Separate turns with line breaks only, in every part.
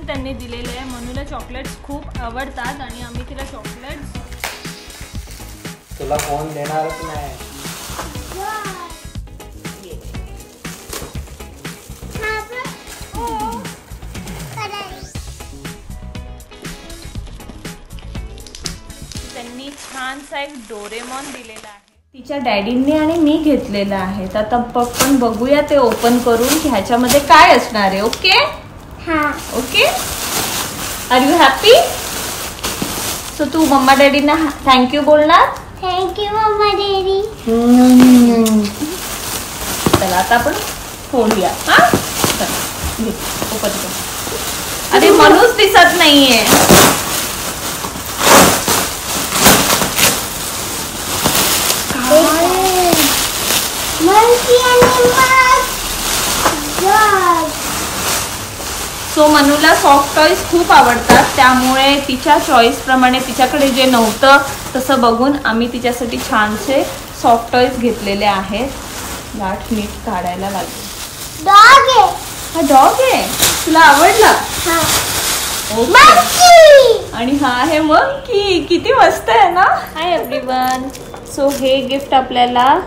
त्यांनी दिलेले आहे. मनूला चॉकलेट्स खूप आवडतात आणि आम्ही तिला चॉकलेट्स.
तुला फोन देणारच नाही.
त्यांनी छानसा एक डोरेमॉन दिलेला आहे. तिच्या डॅडींनी आणि मी घेतलेला आहे. तर आता पण बघूया ते ओपन करून की ह्याच्यामध्ये काय असणार आहे. Okay okay, are you happy? So तू मम्मा डॅडींना थँक्यू बोलणार.
थँक्यू मम्मा डॅडी.
चला आता आपण फोडूया. हा चला ओपन कर. अरे मनूच दिसत नाहीये. सो मनूला सॉफ्ट टॉयज खूप आवडतात, त्यामुळे तिच्या चॉईस प्रमाणे तिच्याकडे जे नव्हतं तसं बघून आम्ही तिच्यासाठी छानसे सॉफ्ट टॉयज घेतलेले आहेत. गाठ मीठ काढायला लागले.
डॉग आहे.
हा डॉग आहे. तुला आवडला? आणि हा आहे मंकी. किती मस्त आहे ना. हाय एव्हरीवन. सो हे गिफ्ट आपल्याला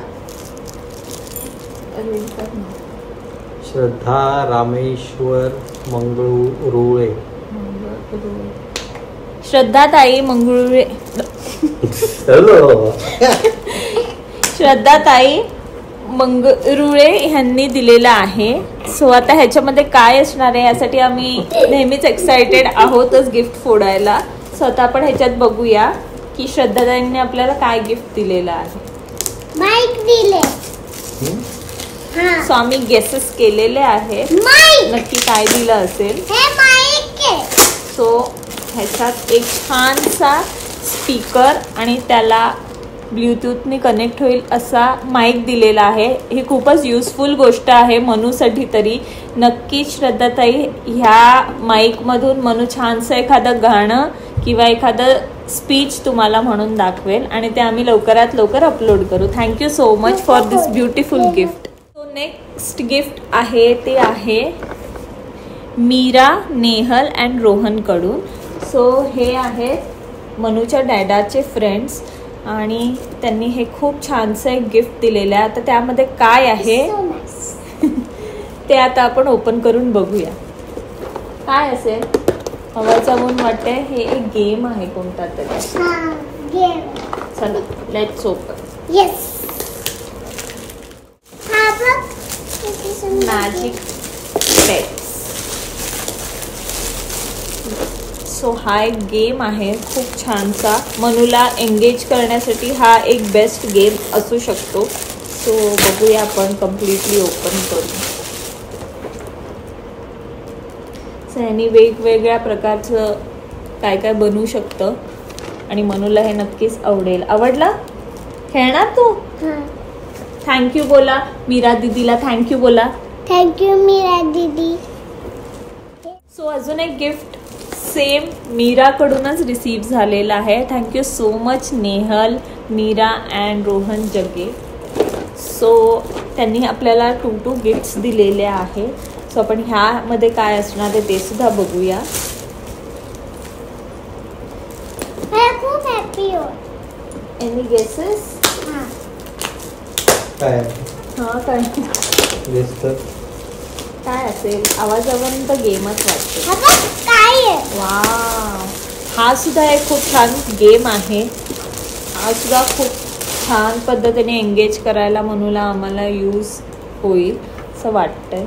श्रद्धा रामेश्वर मंगळुरुळे.
श्रद्धा ताई मंगळुरुळे. श्रद्धा ताई मंगळुरुळे ह्यांनी दिलेला आहे. सो आता ह्याच्यामध्ये काय असणार आहे यासाठी आम्ही नेहमीच एक्साइटेड आहोतच गिफ्ट फोडायला. सो आता आपण ह्याच्यात बघूया की श्रद्धा ताईंनी आपल्याला काय गिफ्ट दिलेलं आहे.
माईक दिले.
सो आम्ही गेसेस केलेले आहेत नक्की काय दिलं असेल.
हे माईक आहे.
सो ह्याच्यात एक छानसा स्पीकर आणि त्याला ब्लूटूथने कनेक्ट होईल असा माईक दिलेला आहे. ही खूपच युजफुल गोष्ट आहे मनूसाठी तरी. नक्कीच श्रद्धाताई ह्या माईकमधून मनू छानसं एखादं गाणं किंवा एखादं स्पीच तुम्हाला म्हणून दाखवेल आणि ते आम्ही लवकरात लवकर अपलोड करू. Thank you so much for this beautiful gift. So next gift आहे ते आहे मीरा, नेहल अँड रोहन कडून. सो हे आहेत मनूच्या डॅडाचे फ्रेंड्स आणि त्यांनी हे खूप छानसं एक गिफ्ट दिलेलं आहे. आता त्यामध्ये काय आहे ते आता आपण ओपन करून बघूया. काय असेल? हवाचा म्हणून वाटते हे एक गेम आहे कोणता तरी. चला let's open.
Yes.
Magic pets. So हा एक गेम आहे खूप छानसा. मनूला एंगेज करण्यासाठी हा एक बेस्ट गेम असू शकतो. सो बघूया आपण कम्प्लिटली ओपन करून. सो ह्यानी वेगवेगळ्या प्रकारचं काय काय बनवू शकतं आणि मनूला हे नक्कीच आवडेल. आवडला? खेळणार तू? थँक्यू बोला मीरा दीदीला. थँक्यू बोला.
थँक्यू मीरा दीदी.
सो अजून एक गिफ्ट सेम मीराकडूनच रिसीव्ह झालेलं आहे. Thank you so much Nehal, Meera and Rohan Jage. So त्यांनी आपल्याला 2 गिफ्ट्स दिलेले आहे. सो आपण ह्यामध्ये काय असणार आहे ते सुद्धा बघूया.
खूप हॅपी हो.
Any guesses?
काय
काय
दिसतं?
काय असेल? आवाजावरून तर गेमच वाटते.
काय आहे?
वाव, हा सुद्धा एक खूप छान गेम आहे. हा सुद्धा खूप छान पद्धतीने एंगेज करायला मनूला आम्हाला यूज होईल असं वाटतंय.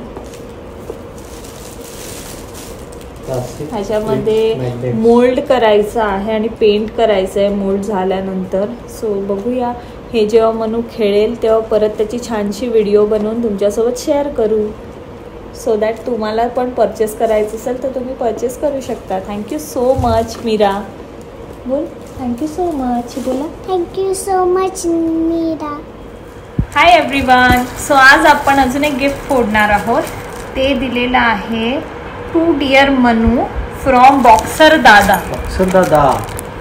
ह्याच्यामध्ये मोल्ड करायचं आहे आणि पेंट करायचं आहे मोल्ड झाल्यानंतर. सो बघूया हे जेव्हा मनू खेळेल तेव्हा परत त्याची छानशी व्हिडिओ बनवून तुमच्यासोबत शेअर करू. सो दॅट तुम्हाला पण परचेस करायचं असेल तर तुम्ही परचेस करू शकता. Thank you so much Meera. बोल थँक्यू सो मच. बोला
thank you so much Meera.
Hi everyone. So आज आपण अजून एक गिफ्ट फोडणार आहोत. ते दिलेलं आहे to dear Manu from boxer दादा.
बॉक्सर दादा.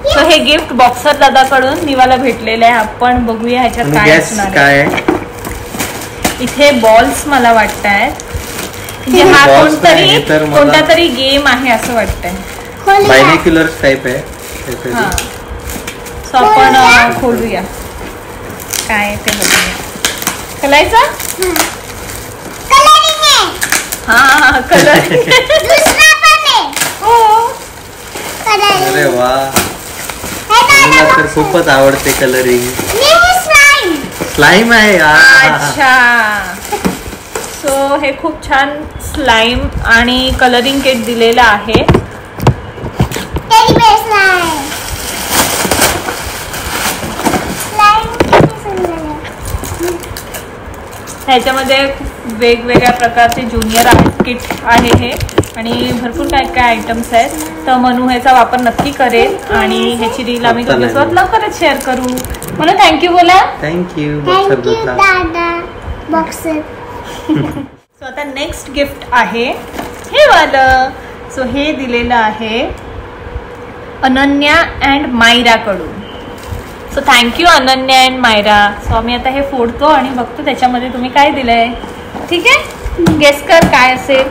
सो हे गिफ्ट बॉक्सर दादाकडून निवाला भेटलेलं आहे. आपण बघूया ह्याच्यात काय असणार आहे. इथे बॉल्स मला वाटत आहेत. म्हणजे हा
Box नाही, हे तर मला-
कोणता तरी गेम आहे असं वाटतंय.
खोलूया.
बायनिक्युलर्स टाइप आहे
हा
काहीतरी.
सो आपण खोलूया काय ते बघूया. खोलायचं
कलरिंग आहे.
हा कलर
दुसरा पण आहे.
हो
कलरिंग.
अरे वा,
हे काय
मला तर
box
खूपच आवडते कलरिंग.
आहे? हे slime.
स्लाइम आहे.
अच्छा. सो हे खूप छान स्लाइम आणि कलरिंग किट दिलेलं आहे.
Teddy bear slime. Slime किती सुंदर आहे.
ह्याच्यामध्ये वेगवेगळ्या प्रकारचे ज्युनियर किट आहे हे आणि भरपूर काय काय आयटम्स आहेत. तर मनू ह्याचा वापर नक्की करेल आणि ह्याची रील आम्ही तुमच्यासोबत लवकरच शेअर करू. म्हणून थँक्यू बोला.
थँक्यू.
Thank you, दादा. Boxer.
सो आता नेक्स्ट गिफ्ट आहे हे वालं. सो हे दिलेलं आहे अनन्या अँड मायरा कडून. So thank you Ananya and Myra. So आम्ही आता हे फोडतो आणि बघतो त्याच्यामध्ये तुम्ही काय दिलंय. ठीक आहे, गेस कर काय असेल.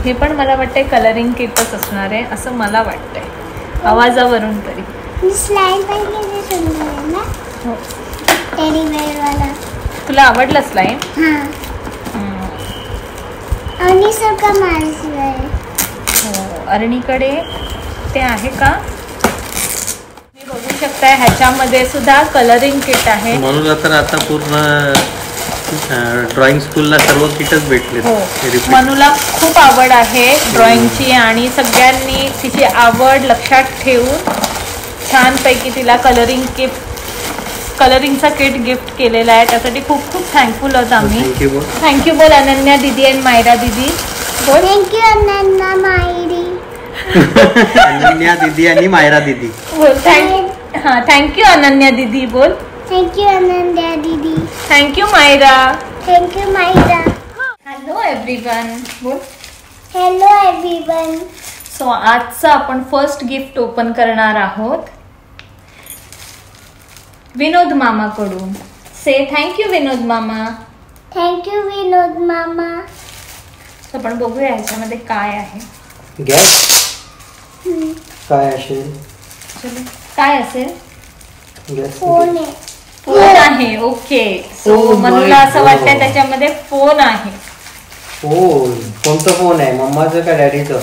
हे पण मला वाटतंय कलरिंग किटच असणार आहे असं मला वाटतंय आवाजावरून तरी.
Slime पण किती सुंदर आहे ना.
हो.
Teddy bear वाला.
तुला आवडलं स्लाईम.
आणि सगळं माणसं आहे.
हो, अरणीकडे ते आहे का तुम्ही बघू शकताय. ह्याच्यामध्ये सुद्धा कलरिंग किट आहे.
म्हणून तर आता पूर्ण ड्रॉइंग स्कूलला सर्व किटच भेटले.
हो, मनूला खूप आवड आहे ड्रॉइंगची आणि सगळ्यांनी तिची आवड लक्षात ठेवून छानपैकी तिला कलरिंगचा किट गिफ्ट केलेला आहे. त्यासाठी खूप खूप थँकफुल आहोत आम्ही. थँक्यू बोल अनन्या दीदी अँड मायरा दीदी. बोल
थँक्यू अनन्या मायरी.
अनन्या दीदी आणि मायरा दीदी.
बोल थँक्यू अनन्या दीदी. बोल
थँक्यू अनन्या दीदी.
Thank you Myra.
Thank you Myra.
Hello everyone. बोल
हॅलो एव्हरीवन.
सो आजचं आपण फर्स्ट गिफ्ट ओपन करणार आहोत विनोद मामाकडून. से थँक्यू विनोद मामा.
थँक्यू विनोद मामा.
आपण बघूया ह्याच्यामध्ये काय आहे.
गॅस काय असेल.
चलो, काय असेल.
गॅस
फोन आहे.
फोन आहे. ओके. सो
Oh my
मनूला असं
God.
वाटतंय त्याच्यामध्ये फोन आहे.
फोन. कोणतं फोन आहे, मम्माचं का डॅडीचं.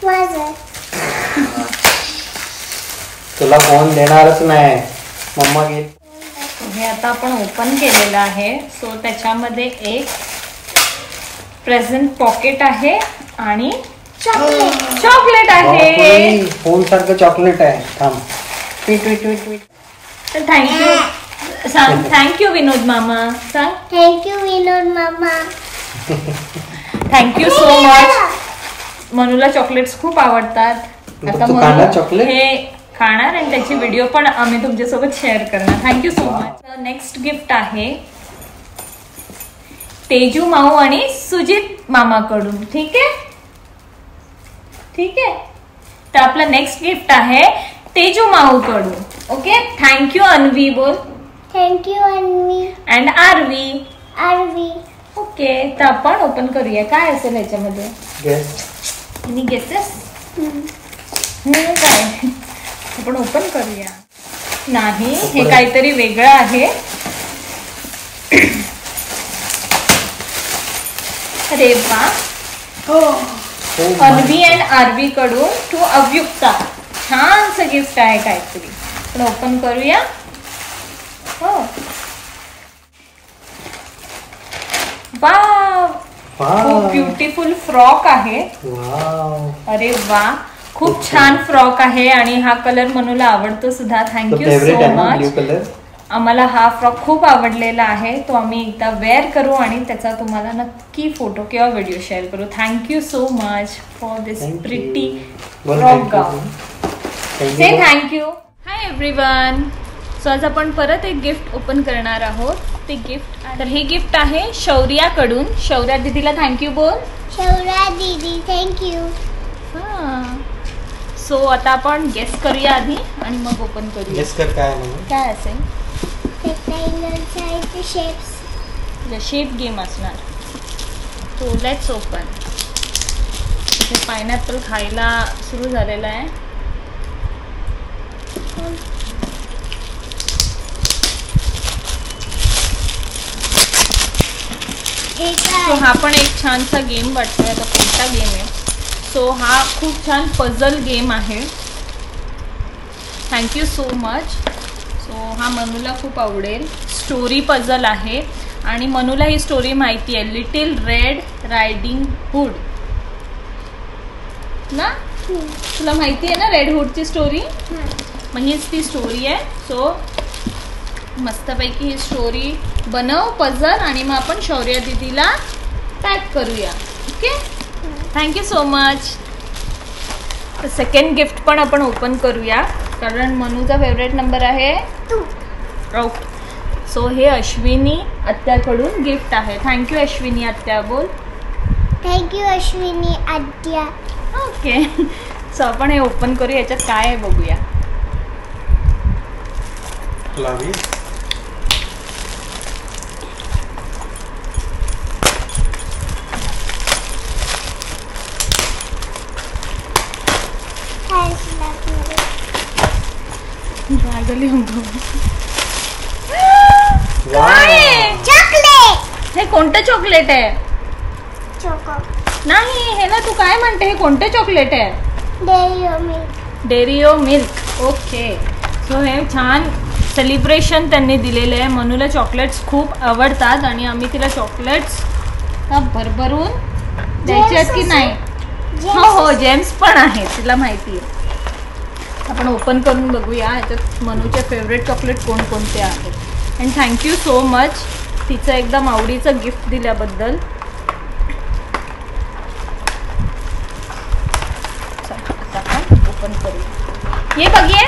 माझं.
तुला फोन देणारच नाही, मम्मा घे.
हे आता आपण ओपन केलेलं आहे. सो त्याच्यामध्ये एक प्रेझेंट पॉकेट आहे आणि चॉकलेट आहे.
फोन सारखं चॉकलेट आहे. थांब.
तर थँक्यू सांग. थँक्यू विनोद मामा. सांग
थँक्यू विनोद मामा.
Thank you so much. मनूला चॉकलेट्स खूप आवडतात. आता
तू खाणार
मनू
chocolate?
हे खाणार आणि त्याची व्हिडिओ पण आम्ही तुमच्यासोबत शेअर करणार. Thank you so much. Next gift आहे तेजू माऊ आणि सुजित मामाकडून. ठीक आहे, ठीक आहे. तर आपलं नेक्स्ट गिफ्ट आहे तेजू माऊ कडून. ओके. थँक्यू अन्वी. बोल
thank you Anvi.
And Aarvi.
Aarvi.
Okay. तर आपण ओपन करूया काय असेल याच्यामध्ये.
गॅस.
Any guesses. काय आपण ओपन करूया. नाही, हे काहीतरी वेगळं आहे. अरे वा. अन्वी अँड आरवी कडून टू अव्युक्ता. छानसं गिफ्ट आहे काहीतरी. आपण ओपन करूया. हो. वाव, खूप ब्युटिफुल फ्रॉक आहे. अरे वा, खूप छान फ्रॉक आहे आणि हा कलर मनूला आवडतो सुद्धा. Thank you so much. आम्हाला हा फ्रॉक खूप आवडलेला आहे. तो आम्ही एकदा वेअर करू आणि त्याचा तुम्हाला नक्की फोटो किंवा व्हिडिओ शेअर करू. Thank you so much for this pretty frock gown. Say thank you. High everyone. So आज आपण परत एक गिफ्ट ओपन करणार आहोत. ते गिफ्ट, तर हे गिफ्ट आहे शौर्याकडून. शौर्या दीदीला थँक्यू बोल.
शौर्या दीदी थँक्यू.
हां. सो आता आपण गेस करूया आधी आणि मग ओपन करूया.
गेस कर काय आहे.
काय असेल.
Rectangle size shapes.
Shape game असणार. So let's open. इथे पायनॅपल खायला सुरू झालेला आहे. सो हा पण एक छानसा गेम वाटतोय. आता कोणता गेम आहे? सो हा खूप छान पझल गेम आहे. Thank you so much. सो हा मनूला खूप आवडेल. स्टोरी पझल आहे आणि मनूला ही स्टोरी माहिती आहे. लिटिल रेड रायडिंग हुड ना, तुला माहिती आहे ना रेड हुडची स्टोरी? मग हीच ती स्टोरी आहे. सो मस्तपैकी ही स्टोरी बनव पझल आणि मग आपण शौर्य दीदीला पॅक करूया. Okay, thank you so much. तर सेकंड गिफ्ट पण आपण ओपन करूया कारण मनूचा फेवरेट नंबर आहे
2.
ओके. सो हे अश्विनी आत्याकडून गिफ्ट आहे. थँक्यू अश्विनी आत्या. बोल.
थँक्यू अश्विनी आद्या.
ओके. सो आपण हे ओपन करू. याच्यात काय आहे बघूया.
गुलाबी.
चॉकलेट.
हे कोणतं चॉकलेट आहे?
चोको.
नाही, हे ना तू काय म्हणते? हे कोणतं चॉकलेट आहे?
Dario milk.
Dario milk. Okay. So हे छान सेलिब्रेशन त्यांनी दिलेलं आहे. मनूला चॉकलेट्स खूप आवडतात आणि आम्ही तिला चॉकलेट्स भरभरून द्यायचे आहेत की नाही? हो हो, जेम्स पण आहे, तिला माहिती आहे. आपण ओपन करून बघूया याच्यात मनूचे फेवरेट चॉकलेट कोणकोणते आहेत. अँड थँक्यू सो मच तिचं एकदम आवडीचं गिफ्ट दिल्याबद्दल. आता आपण ओपन करू. ये बघिये.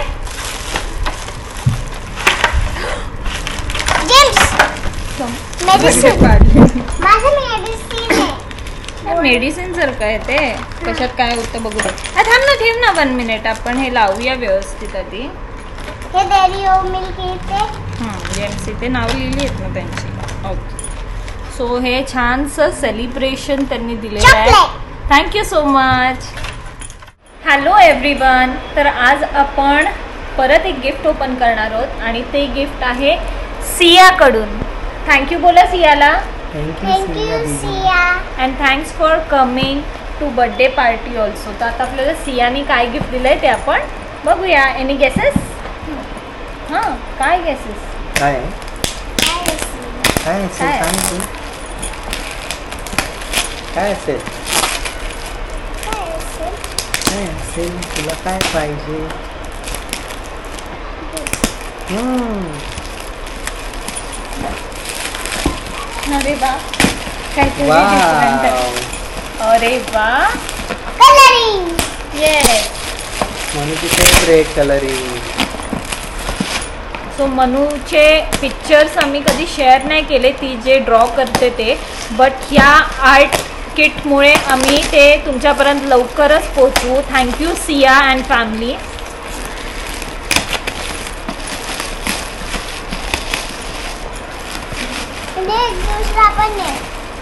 मेडिसिन सारखं आहे ते. कशात काय होतं बघू दे. थांब ना, ठेव ना 1 मिनिट. आपण हे लावूया व्यवस्थित आधी.
हे डेरियो मिल्क येते.
जेम्स इथे नाव लिहिली आहेत ना त्यांची. ओके. सो हे छानसं सेलिब्रेशन त्यांनी दिलेलं आहे. Thank you so much. Hello everyone. तर आज आपण परत एक गिफ्ट ओपन करणार आहोत आणि ते गिफ्ट आहे सियाकडून. थँक्यू बोला सियाला.
Thank you Siya.
And thanks for coming to birthday party also. तर आता आपल्याला सियाने काय गिफ्ट दिलं आहे ते आपण बघूया. Any guesses? हां, काय गेसेस?
काय आहे? काय असेल? काय असेल? काय असेल? तुला काय पाहिजे?
अरे वा, काहीतरी डिफरंट आहे. अरे वा,
कलरिंग.
येस.
मनूची फेवरेट कलरिंग.
सो मनूचे पिक्चर्स आम्ही कधी शेअर नाही केले, ती जे ड्रॉ करते ते. बट ह्या आर्ट किटमुळे आम्ही ते तुमच्यापर्यंत लवकरच पोचवू. Thank you Siya and family.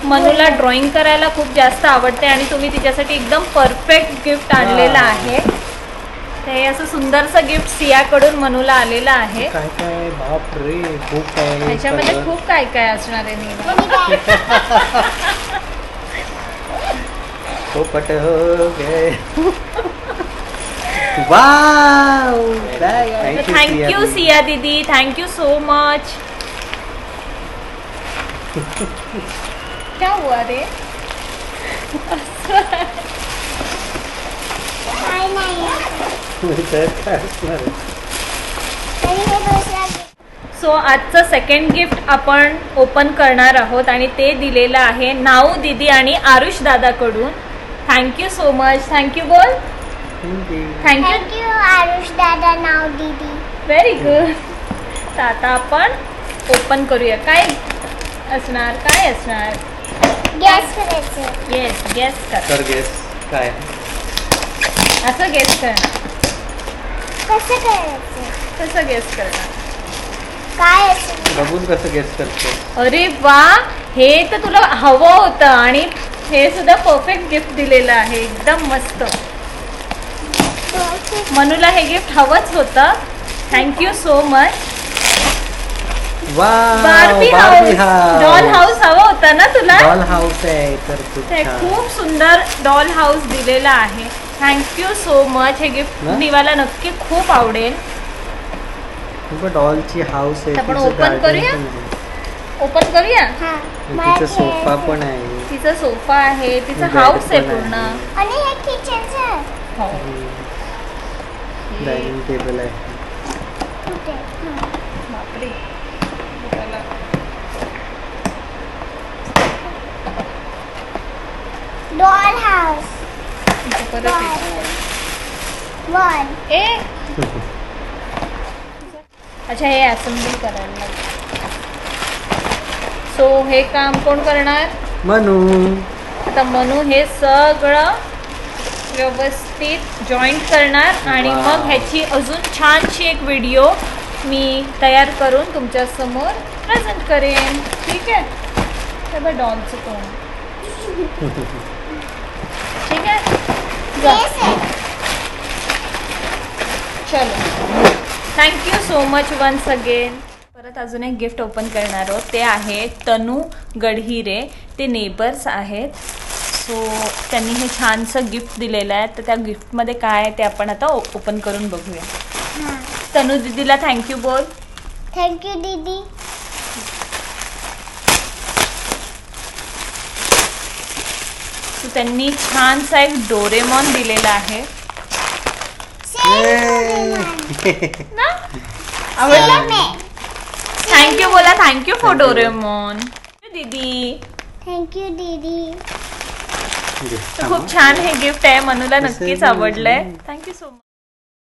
मनूला ड्रॉइंग करायला खूप जास्त आवडते आणि तुम्ही तिच्यासाठी एकदम परफेक्ट गिफ्ट आणलेलं आहे. ते असं सुंदरसं गिफ्ट सियाकडून मनूला आलेलं आहे.
काय काय? बाप रे, खूप काय.
ह्याच्यामध्ये खूप काय काय असणार आहे.
पोपट हो गए. वाव,
थँक्यू सिया दीदी. Thank you so much. क्या हुआ रे? सो आजचं सेकंड गिफ्ट आपण ओपन करणार आहोत आणि ते दिलेलं आहे नाऊ दीदी आणि आरुष दादाकडून. Thank you so much. थँक्यू बोल.
थँक्यू आरुष दादा, नाऊ दीदी.
Very good. तर आता आपण ओपन करूया. काय असणार? काय असणार?
गॅस करायचं.
येस, गॅस करा.
तर गेस काय?
असं गेस करणार.
कसं करायचं?
कसं गेस करणार?
काय असेल?
बघून कसं गेस करतो?
अरे वा, हे तर तुला हवं होतं आणि हे सुद्धा परफेक्ट गिफ्ट दिलेलं आहे, एकदम मस्त. मनूला हे गिफ्ट हवंच होतं. Thank you so much. Barbie house, doll house हवा होता ना तुला?
डॉल हाऊस आहे तर
खूप सुंदर डॉल हाऊस दिलेला आहे. Thank you so much. हे गिफ्ट निवाला नक्की खूप आवडेल.
डॉलची हाऊस आहे.
आपण ओपन करूया. ओपन करूया.
तिचा सोफा पण आहे.
तिचा सोफा आहे, तिचा हाऊस आहे पूर्ण.
आणि हे किचनचं आहे.
हो.
डायनिंग टेबल आहे.
बापरे.
Doll house. वन.
अच्छा, हे असेंबली करायला लागेल. सो हे काम कोण करणार?
मनू.
आता मनू हे सगळं व्यवस्थित जॉईंट करणार आणि मग ह्याची अजून छानशी एक व्हिडिओ मी तयार करून तुमच्या समोर प्रेझेंट करेन. ठीक आहे. तर डॉलचं कोण? ठीक आहे. चलो, thank you so much once again. परत अजून एक गिफ्ट ओपन करणार आहोत. ते आहे तनू गडहिरे. ते नेबर्स आहेत. सो त्यांनी हे छानसं गिफ्ट दिलेलं आहे. तर त्या गिफ्टमध्ये काय आहे ते आपण आता ओपन करून बघूया. तनू दीदीला थँक्यू बोल.
थँक्यू दीदी.
त्यांनी छानसा एक डोरेमॉन दिलेला आहे ना. आवडला? थँक्यू बोला. थँक्यू फॉर डोरेमॉन दीदी.
थँक्यू दीदी.
खूप छान हे गिफ्ट आहे. मनूला नक्कीच आवडलंय. Thank you so much.